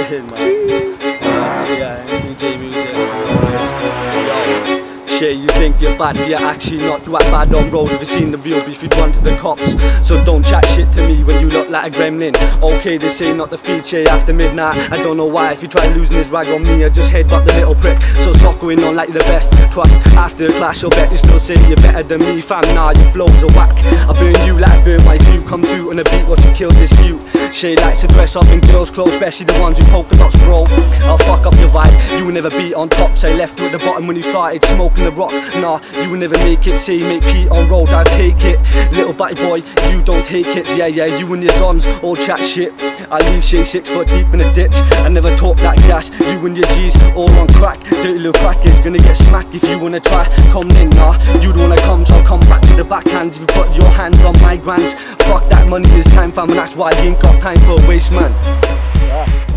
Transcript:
Shit, man. Yeah, DJ music. Yo. Shit, you think you're bad, but you're actually not. You act bad on road. If you seen the real beef, you'd run to the cops. So don't chat shit to me when you look like a gremlin. Okay, they say not to feed shit after midnight. I don't know why. If you try losing his rag on me, I just headbutt the little prick. So stop going on like you're the best. Trust, after the clash, I'll bet you still say you're better than me. Fam, nah, your flows are whack. I burn you like I burn my view. Come through on a beat, watch you kill this feud. Shay likes to dress up in girls' clothes, especially the ones with polka dots, bro. I'll fuck up your vibe, you will never be on top. Say left you at the bottom when you started smoking the rock. Nah, you will never make it. Say make Pete on road, I'll take it. Little batty boy, you don't take it. Yeah, you and your dons all chat shit. I leave Shay 6 foot deep in a ditch. I never talk that gas, you and your G's all on crack. Dirty little crackers, gonna get smacked if you wanna try. Come in, nah, you don't wanna come, so I'll come back with the backhands. If you put your hands on my grands, fuck that money this time, fam, and that's why you ain't got time for a waste, man. Yeah.